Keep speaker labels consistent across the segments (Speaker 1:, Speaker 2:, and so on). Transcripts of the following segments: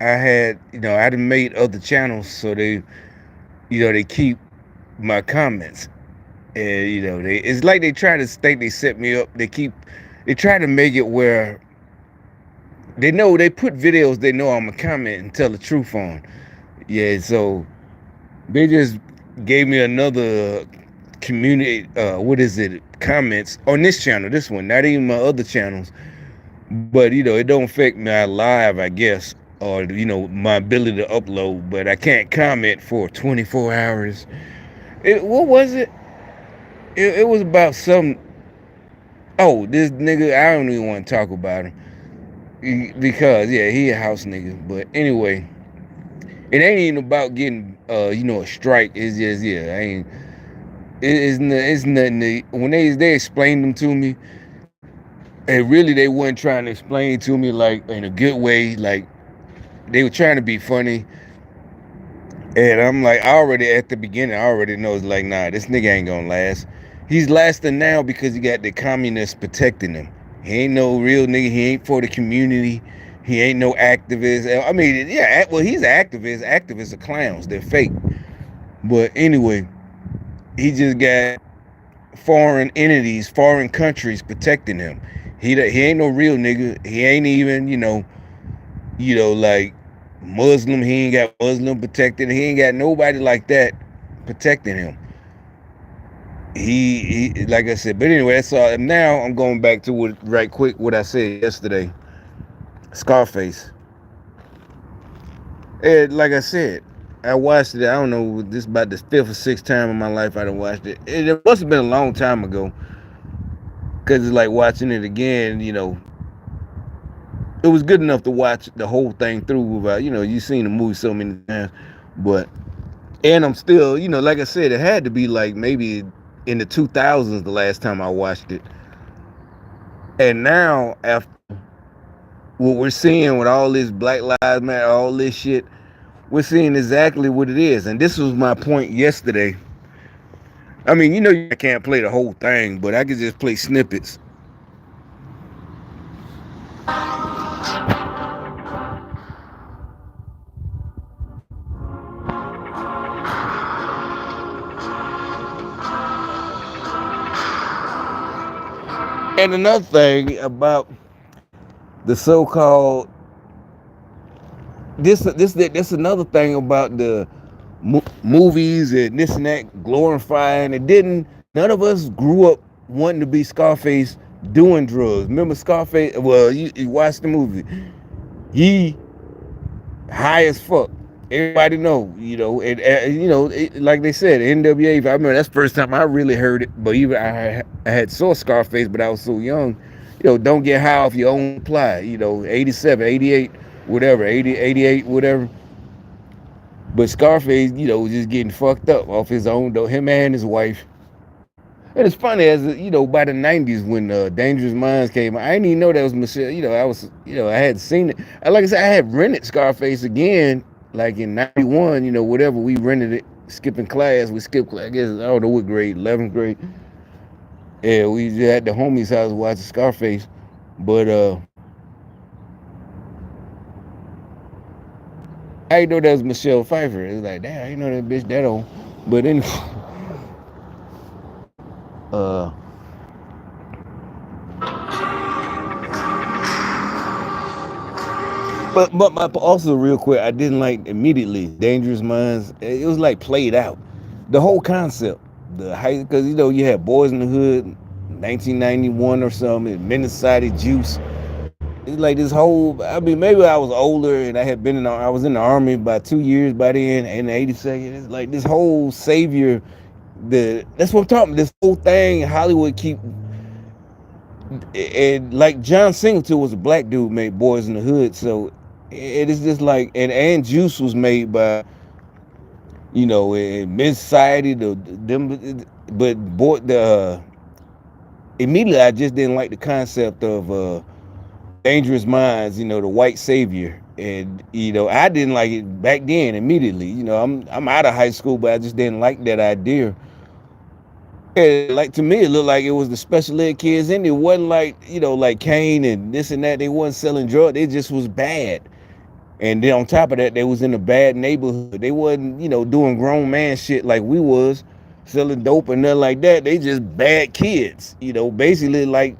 Speaker 1: I had, I done made other channels so they keep my comments. And, it's like they try to think they set me up. They try to make it where they know they put videos they know I'm going to comment and tell the truth on. Yeah, so they just gave me another community, what is it, comments on this channel, this one, not even my other channels. But, it don't affect my live, I guess, or, my ability to upload. But I can't comment for 24 hours. What was it? It was about some. Oh, this nigga, I don't even want to talk about him. Because, yeah, he a house nigga. But anyway, it ain't even about getting, a strike. It's just, yeah, I ain't. It's nothing. When they explained them to me, and really they weren't trying to explain to me like in a good way. Like they were trying to be funny. And I'm like, I already at the beginning, I already know it's like, nah, this nigga ain't gonna last. He's lasting now because he got the communists protecting him. He ain't no real nigga. He ain't for the community. He ain't no activist. I mean, yeah, well, he's an activist. Activists are clowns. They're fake. But anyway, he just got foreign entities, foreign countries protecting him. He ain't no real nigga. He ain't even, like Muslim. He ain't got Muslim protected. He ain't got nobody like that protecting him. He like I said, but anyway, that's all. Now I'm going back to what right quick what I said yesterday. Scarface. And like I said, I watched it. I don't know. This is about the fifth or sixth time in my life I done watched it. It must have been a long time ago, because it's like watching it again. It was good enough to watch the whole thing through. Without, you've seen the movie so many times, but and I'm still, like I said, it had to be like maybe in the 2000s the last time I watched it. And now after what we're seeing with all this Black Lives Matter, all this shit, we're seeing exactly what it is. And this was my point yesterday. I mean, I can't play the whole thing, but I could just play snippets. And another thing about the so-called this another thing about the movies and this and that glorifying. It didn't. None of us grew up wanting to be Scarface doing drugs. Remember Scarface? Well, you watched the movie. He high as fuck. Everybody know, like they said, NWA. I remember that's the first time I really heard it. But even I had saw Scarface, but I was so young. Don't get high off your own supply. 87, 88, whatever, 80, 88, whatever. But Scarface, was just getting fucked up off his own, though, him and his wife. And it's funny, as by the 90s when Dangerous Minds came out, I didn't even know that was Michelle. I had seen it. Like I said, I had rented Scarface again, like in 91, whatever. We rented it, skipping class. We skipped class, I guess, I don't know what grade, 11th grade. Yeah, we just at the homie's house watching Scarface. But I didn't know that was Michelle Pfeiffer. It was like, damn, I didn't know that bitch that old. But anyway, uh, but also real quick, I didn't like immediately Dangerous Minds. It was like played out, the whole concept, the high, because you had Boys in the Hood, 1991 or something, Minnesota Juice. It's like this whole. I mean, maybe I was older and I was in the army about 2 years by then, in the 82nd. It's like this whole savior. That's what I'm talking about. This whole thing Hollywood keep. And like John Singleton was a black dude made Boys in the Hood, so it is just like, and Juice was made by in Mid Society, them, but boy, immediately I just didn't like the concept of Dangerous Minds, the white savior, and I didn't like it back then. Immediately, I'm out of high school, but I just didn't like that idea. Like to me, it looked like it was the special ed kids, and it wasn't like like Kane and this and that. They wasn't selling drugs. It just was bad. And then on top of that, they was in a bad neighborhood. They wasn't, doing grown man shit like we was, selling dope and nothing like that. They just bad kids, basically like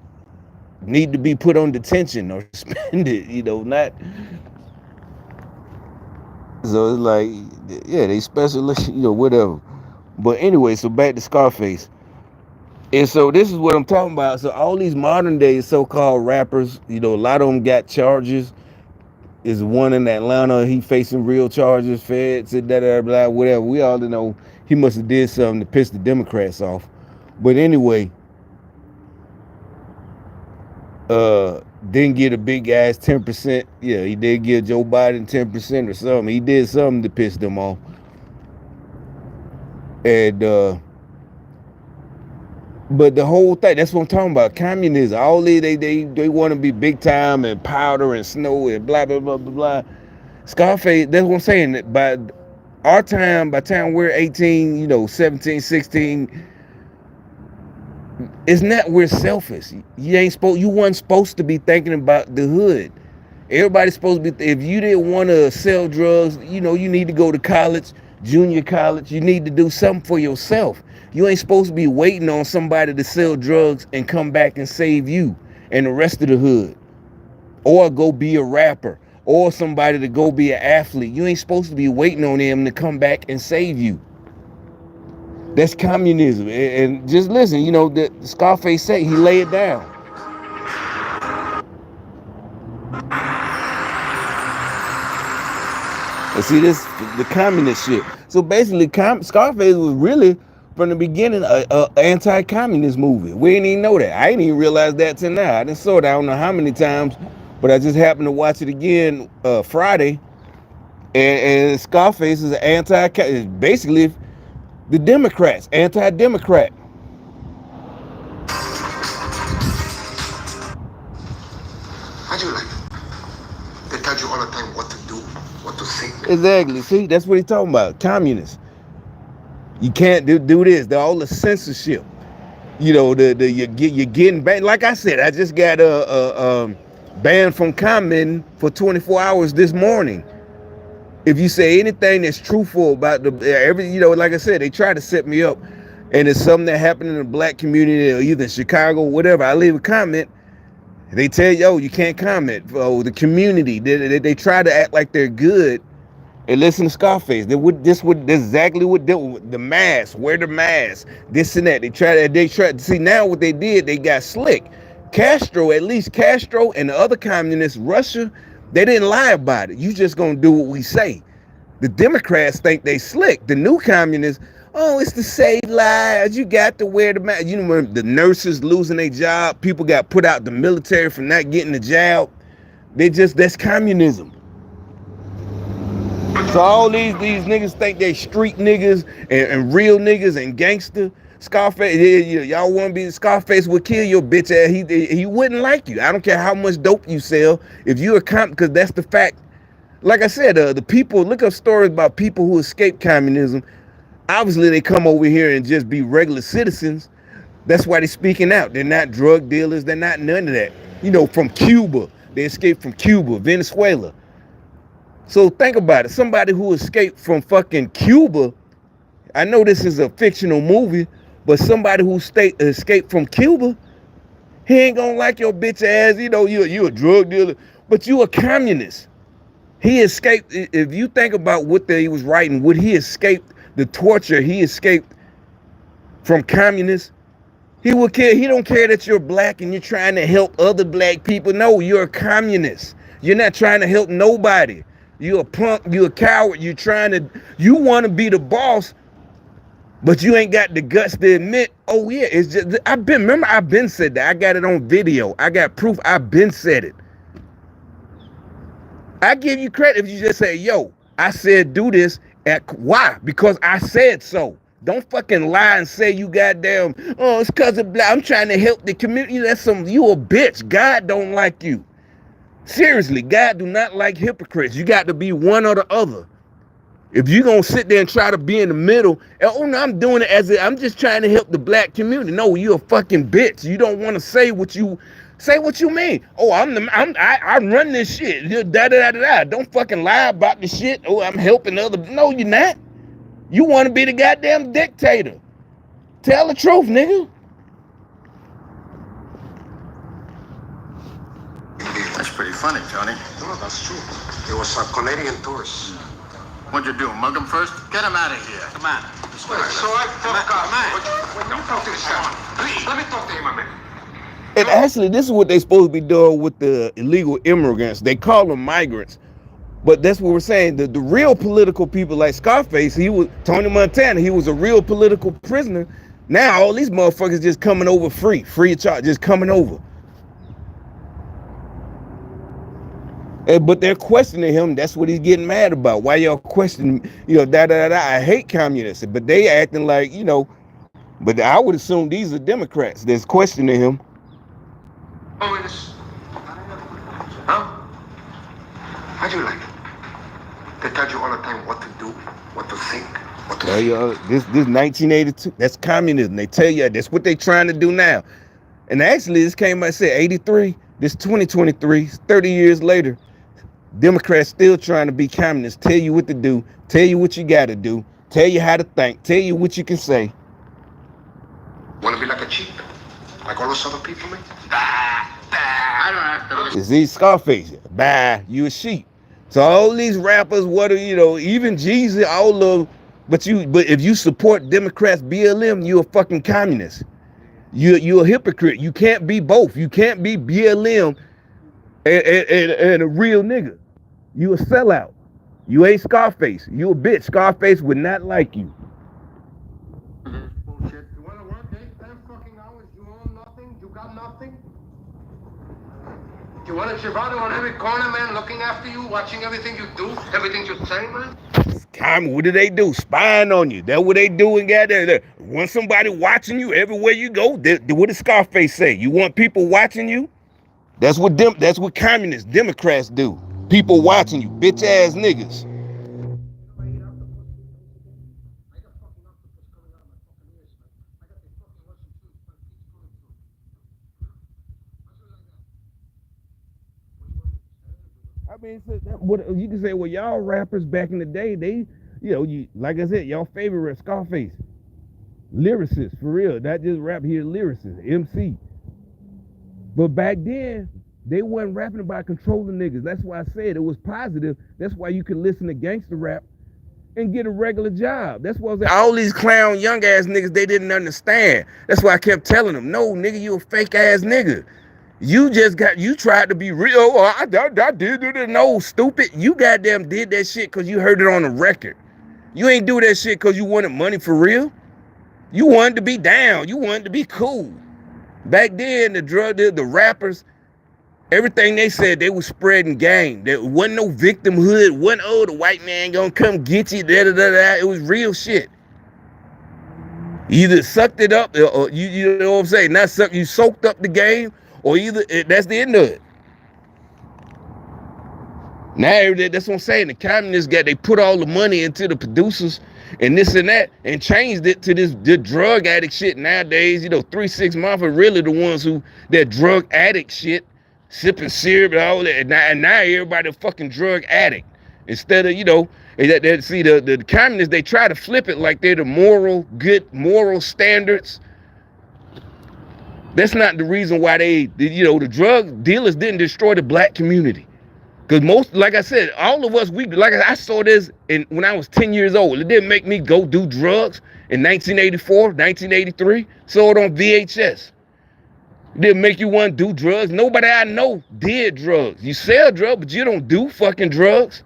Speaker 1: need to be put on detention or suspended, not. So it's like, yeah, they special, whatever. But anyway, so back to Scarface. And so this is what I'm talking about. So all these modern day so-called rappers, a lot of them got charges. Is one in Atlanta, he facing real charges, feds, blah, whatever. We all know he must have did something to piss the Democrats off. But anyway, didn't get a big ass 10%. Yeah, he did give Joe Biden 10% or something. He did something to piss them off. And but the whole thing, that's what I'm talking about. Communism. All they want to be big time and powder and snow and blah blah blah blah blah. Scarface, that's what I'm saying. By our time, by the time we're 18, 17, 16, it's not we're selfish. You wasn't supposed to be thinking about the hood. Everybody's supposed to be, if you didn't want to sell drugs, you need to go to college, junior college. You need to do something for yourself. You ain't supposed to be waiting on somebody to sell drugs and come back and save you and the rest of the hood. Or go be a rapper. Or somebody to go be an athlete. You ain't supposed to be waiting on them to come back and save you. That's communism. And just listen, the Scarface said, he lay it down. And see, this the communist shit. So basically, Scarface was really, from the beginning, a anti-communist movie. We didn't even know that. I didn't even realize that till now. I didn't saw it, I don't know how many times, but I just happened to watch it again Friday. And Scarface is an basically the Democrats, anti-Democrat.
Speaker 2: How do you like it? They tell you all the time what to do, what to say.
Speaker 1: Exactly. See, that's what he's talking about. Communists. You can't do this. All the censorship. You're getting banned. Like I said, I just got banned from commenting for 24 hours this morning. If you say anything that's truthful about like I said, they try to set me up, and it's something that happened in the black community, or either in Chicago, whatever. I leave a comment. They tell you, you can't comment. Oh, the community, they try to act like they're good. And listen to Scarface. This exactly what the mask, wear the mask, this and that. They try to see now what they did. They got slick. At least Castro and the other communists, Russia, they didn't lie about it. You just gonna do what we say. The Democrats think they slick. The new communists, oh, it's the same lies. You got to wear the mask. When the nurses losing their job, people got put out the military for not getting the job. That's communism. So all these niggas think they street niggas and real niggas and gangster. Scarface, y'all want to be Scarface would kill your bitch ass. He wouldn't like you. I don't care how much dope you sell. If you're because that's the fact. Like I said, the people, look up stories about people who escaped communism. Obviously, they come over here and just be regular citizens. That's why they're speaking out. They're not drug dealers. They're not none of that. From Cuba. They escaped from Cuba, Venezuela. So think about it. Somebody who escaped from fucking Cuba, I know this is a fictional movie, but somebody who escaped from Cuba, he ain't gonna like your bitch ass. You a drug dealer, but you a communist. He escaped. If you think about what he was writing, would he escaped the torture? He escaped from communists. He would care. He don't care that you're black and you're trying to help other black people. No, you're a communist. You're not trying to help nobody. You a punk, you a coward, you want to be the boss, but you ain't got the guts to admit, oh yeah, it's just, I've been said that. I got it on video. I got proof. I've been said it. I give you credit if you just say, yo, I said do this. Why? Because I said so. Don't fucking lie and say you goddamn, oh, it's because of black. I'm trying to help the community. You a bitch. God don't like you. Seriously, God do not like hypocrites. You got to be one or the other. If you're going to sit there and try to be in the middle, oh no, I'm doing it I'm just trying to help the black community. No, you're a fucking bitch. You don't want to say what you Say what you mean. Oh, I run this shit. Da da da da. Don't fucking lie about the shit. Oh, I'm helping other. No, you're not. You want to be the goddamn dictator. Tell the truth, nigga.
Speaker 2: That's pretty funny, Tony. No, that's true. It was a Canadian tourist. What'd you do? Mug him first? Get him out of here. Come on. So I fuck up. When you talk to this guy, please, let me talk to him a minute.
Speaker 1: And actually, this is what they supposed to be doing with the illegal immigrants. They call them migrants. But that's what we're saying. The real political people like Scarface, Tony Montana, he was a real political prisoner. Now all these motherfuckers just coming over free of charge, just coming over. But they're questioning him. That's what he's getting mad about. Why y'all questioning, I hate communists. But they acting like, but I would assume these are Democrats that's questioning him.
Speaker 2: Oh, it is. Huh? How do you like it? They tell you all the time what to do, what to think, what to
Speaker 1: say. This 1982, that's communism. They tell you that's what they trying to do now. And actually, this came out, said 83, this 2023, 30 years later. Democrats still trying to be communists, tell you what to do, tell you what you got to do, tell you how to think, tell you what you can say.
Speaker 2: Want to be like a sheep? Like all those other people, man? I don't have to listen.
Speaker 1: Is he Scarface? Bah, you a sheep. So all these rappers, even Jesus, all of, but if you support Democrats, BLM, you a fucking communist. You a hypocrite. You can't be both. You can't be BLM and a real nigga. You a sellout. You ain't Scarface. You a bitch. Scarface would not like you.
Speaker 2: Bullshit. You want to work 8, 10 fucking hours? You own nothing? You got nothing? You want a Chivado on every corner, man, looking after you, watching everything you do, everything you say, man?
Speaker 1: What do they do? Spying on you. That's what they do and got there. Want somebody watching you everywhere you go? What does Scarface say? You want people watching you? That's what communist Democrats do. People watching you, bitch ass niggas. I mean, what you can say, well, y'all rappers back in the day, they, like I said, y'all favorite Scarface, lyricist for real, not just rap here, lyricist, MC. But back then, they wasn't rapping about controlling niggas. That's why I said it was positive. That's why you could listen to gangster rap and get a regular job. That's why I was like, all these clown young ass niggas, they didn't understand. That's why I kept telling them, no, nigga, you a fake ass nigga. You tried to be real. Oh, I did it. No, stupid. You goddamn did that shit because you heard it on the record. You ain't do that shit because you wanted money for real. You wanted to be down. You wanted to be cool. Back then, the rappers, everything they said, they was spreading game. There wasn't no victimhood. Wasn't, the white man gonna come get you. It was real shit. You either sucked it up, or you know what I'm saying? Not suck. You soaked up the game, or that's the end of it. Now that's what I'm saying. The communists they put all the money into the producers and this and that, and changed it to the drug addict shit nowadays. 3 6 Mafia really the ones who that drug addict shit. Sipping syrup and all that, and now everybody a fucking drug addict. Instead of, the communists, they try to flip it like they're the good moral standards. That's not the reason why the drug dealers didn't destroy the black community. Because like I said, all of us, I saw this when I was 10 years old. It didn't make me go do drugs in 1984, 1983. Saw it on VHS. Didn't make you want to do drugs. Nobody I know did drugs. You sell drugs, but you don't do fucking drugs.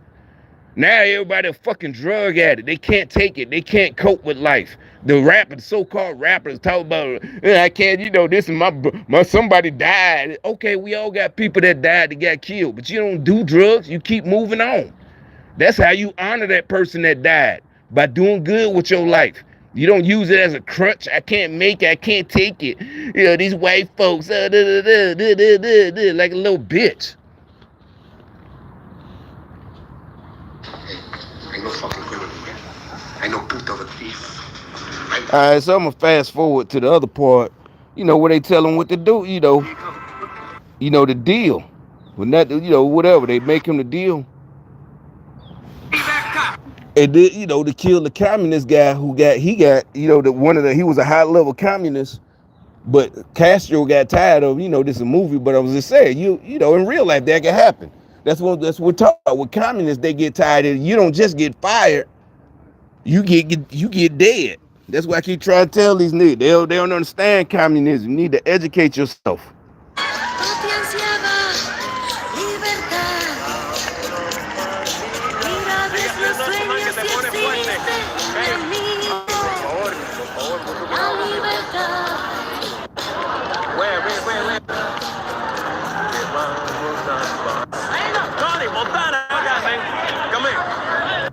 Speaker 1: Now everybody a fucking drug addict. They can't take it. They can't cope with life. The so-called rappers talk about, I can't, this is my somebody died. Okay, we all got people that died that got killed, but you don't do drugs. You keep moving on. That's how you honor that person that died, by doing good with your life. You don't use it as a crutch. I can't make it. I can't take it. These white folks, like a little bitch.
Speaker 2: Ain't no fucking criminal, man. Ain't no puto the thief.
Speaker 1: All right, so I'm going to fast forward to the other part, where they tell them what to do, the deal. When that, whatever, they make him the deal. And then, to kill the communist guy he was a high level communist, but Castro got tired of, this is a movie, but I was just saying, in real life that can happen. That's what we're talking about. With communists, they get tired of, you don't just get fired, you get dead. That's why I keep trying to tell these niggas. They don't understand communism. You need to educate yourself.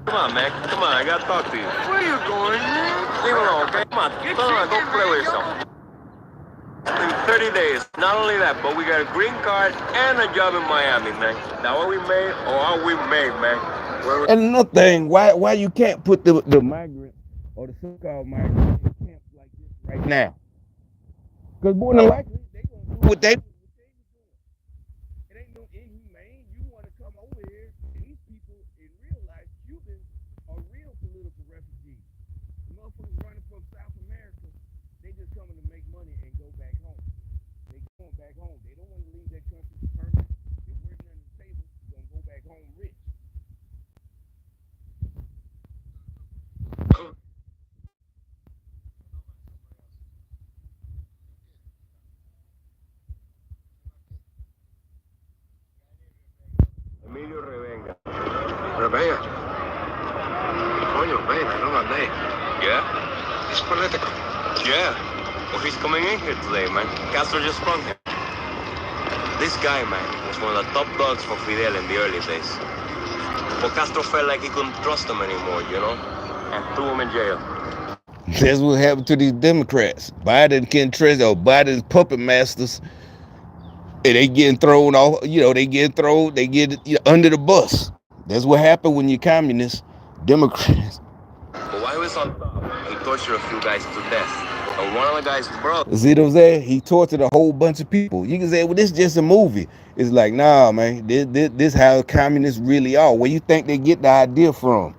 Speaker 2: Come on, man. Come on, I gotta talk to you. Where are you going, man? Leave me alone, okay? Come on, go play with yourself. In 30 days. Not only that, but we got a green card and a job in Miami, man. Now, what we made, or are we made, man?
Speaker 1: And another thing, why you can't put the migrant or the so-called migrant in camps like this right now? Because more than likely, they gonna do what they. It ain't no inhumane. You want to come over here? These people in real life, Cubans are real political refugees. The motherfuckers running from South America, they just coming to make money and go back home. They going back home. They don't want to leave their country permanent. They're working under the table. They're gonna go back home rich.
Speaker 2: Emilio Revenga. Revenga? Coño, man, I know that name. Yeah? He's political. Yeah. Well, he's coming in here today, man. Castro just sprung him. This guy, man, was one of the top dogs for Fidel in the early days. But Castro felt like he couldn't trust him anymore, and threw him in jail.
Speaker 1: That's what happened to these Democrats. Biden can't trust, or Biden's puppet masters, and they getting thrown off. They get under the bus. That's what happened when you're communists, Democrats.
Speaker 2: But while he was on top, he tortured a few guys to death. And one of the guys' brother.
Speaker 1: See what I'm saying? He tortured a whole bunch of people. You can say, well, this is just a movie. It's like, nah, man, this how communists really are. Where you think they get the idea from?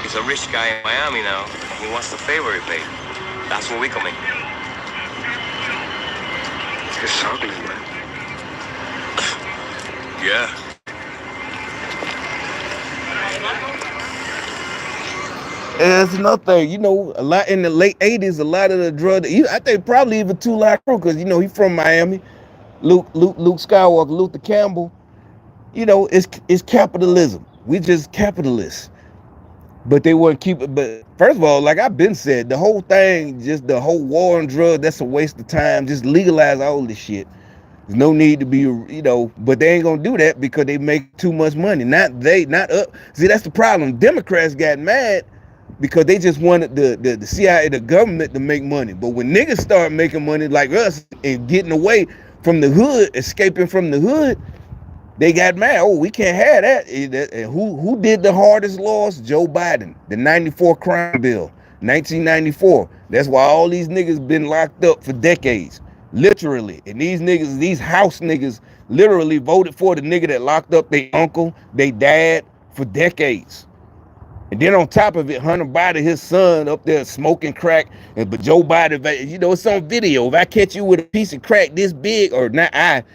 Speaker 2: He's a rich guy in Miami now. He wants the favor he paid. That's when we come in. It's ugly, man. Yeah.
Speaker 1: And that's another thing, a lot in the late 80s, a lot of the drug, I think probably even Two Live Crew, because, he's from Miami, Luke Skywalker, Luther Campbell, it's capitalism. We just capitalists. But they wouldn't keep it. But first of all, like I've been said, the whole thing, just the whole war on drugs, that's a waste of time. Just legalize all this shit. There's no need to be, but they ain't gonna do that because they make too much money. Not us. See, that's the problem. Democrats got mad because they just wanted the CIA, the government, to make money. But when niggas start making money like us and getting away from the hood, escaping from the hood, they got mad. Oh, we can't have that. And who did the hardest laws? Joe Biden. The 94 crime bill, 1994. That's why all these niggas been locked up for decades. Literally. And these house niggas literally voted for the nigga that locked up their uncle, their dad for decades. And then on top of it, Hunter Biden, his son, up there smoking crack. But Joe Biden, it's on video. If I catch you with a piece of crack this big, or not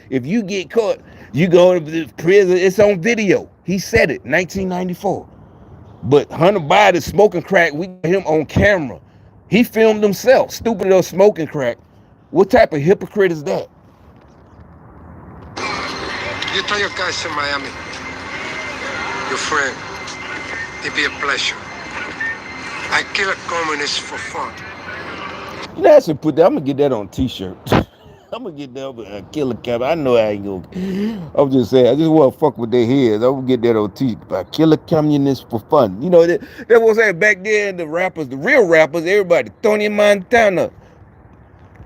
Speaker 1: if you get caught, you go to prison. It's on video. He said it, 1994. But Hunter Biden smoking crack, we got him on camera. He filmed himself, stupid little smoking crack. What type of hypocrite is that?
Speaker 2: You tell your guys in Miami, your friend, it'd be a pleasure. I kill a communist for fun.
Speaker 1: I should put that. I'm gonna get that on a t-shirt. I'm gonna get that a killer cap. I know I ain't gonna. I'm just saying. I just want to fuck with their heads. I'm gonna get that on t-shirt. I kill a communist for fun. That was saying back then. The rappers, the real rappers, everybody. Tony Montana.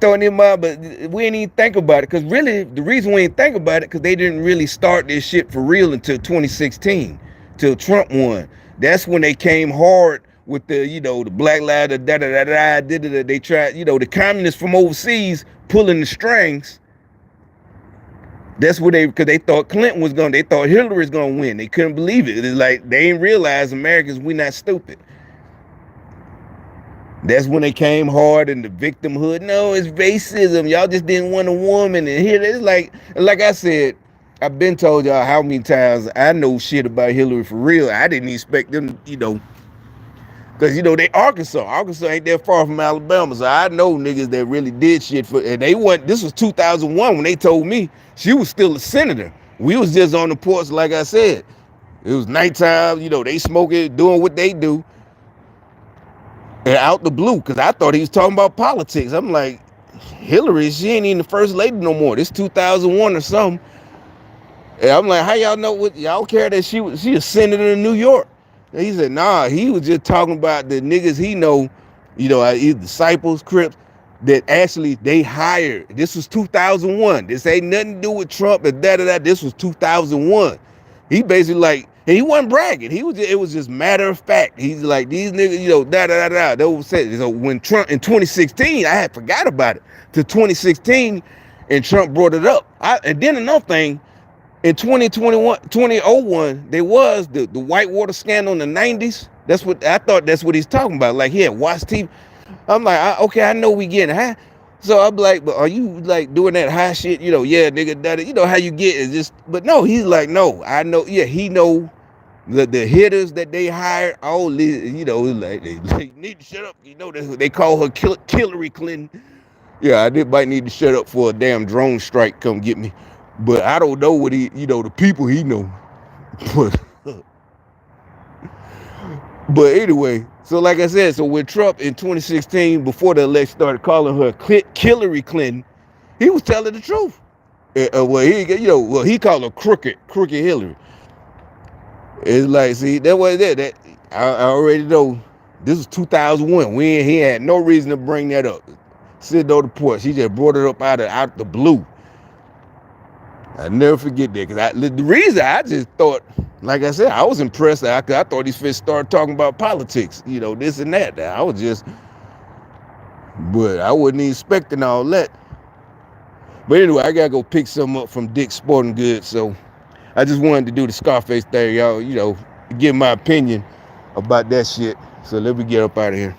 Speaker 1: But we ain't even think about it, because really the reason we ain't think about it, because they didn't really start this shit for real until 2016, till Trump won. That's when they came hard with the the Black Lives, They tried, the communists from overseas pulling the strings, That's what because they thought Clinton was they thought Hillary was gonna win. They couldn't believe it. It's like they didn't realize Americans, we not stupid. That's when they came hard in the victimhood. No, it's racism. Y'all just didn't want a woman. And here it's like I said, I've been told y'all how many times I know shit about Hillary for real. I didn't expect them, because they Arkansas. Arkansas ain't that far from Alabama. So I know niggas that really did shit for, and they went, this was 2001 when they told me she was still a senator. We was just on the porch, like I said. It was nighttime, they smoking, doing what they do. And out the blue, because I thought he was talking about politics. I'm like, Hillary, she ain't even the first lady no more. This 2001 or something. And I'm like, how y'all know what y'all care that she a senator in New York? And he said, nah, he was just talking about the niggas he know, either disciples, Crips, that actually they hired. This was 2001. This ain't nothing to do with Trump and da-da-da. This was 2001. He basically like, and he wasn't bragging. It was just matter of fact. He's like, these niggas, da-da-da-da. That was said. So when Trump, in 2016, I had forgot about it. To 2016, and Trump brought it up. And then another thing, in 2001, there was the Whitewater scandal in the 90s. That's what I thought. That's what he's talking about. Like, yeah, watch TV. I'm like, okay, I know we getting high. So I'm like, but are you like doing that high shit? Yeah, nigga, that how you get is just. But no, he's like, no, I know. Yeah, he know the hitters that they hired. All these, like they need to shut up. They call her Hillary Clinton. Yeah, might need to shut up for a damn drone strike. Come get me. But I don't know what the people he know. But anyway, so like I said, so when Trump in 2016, before the election, started calling her Hillary Clinton, he was telling the truth. He called her crooked Hillary. It's like, see, that was that I already know. This was 2001. He had no reason to bring that up. Sitting on the porch, he just brought it up out the blue. I never forget that, because the reason I just thought, like I said, I was impressed. I thought these fish started talking about politics, this and that. I was just, but I wasn't expecting all that. But anyway, I gotta go pick something up from Dick's Sporting Goods. So I just wanted to do the Scarface thing, y'all. Give my opinion about that shit. So let me get up out of here.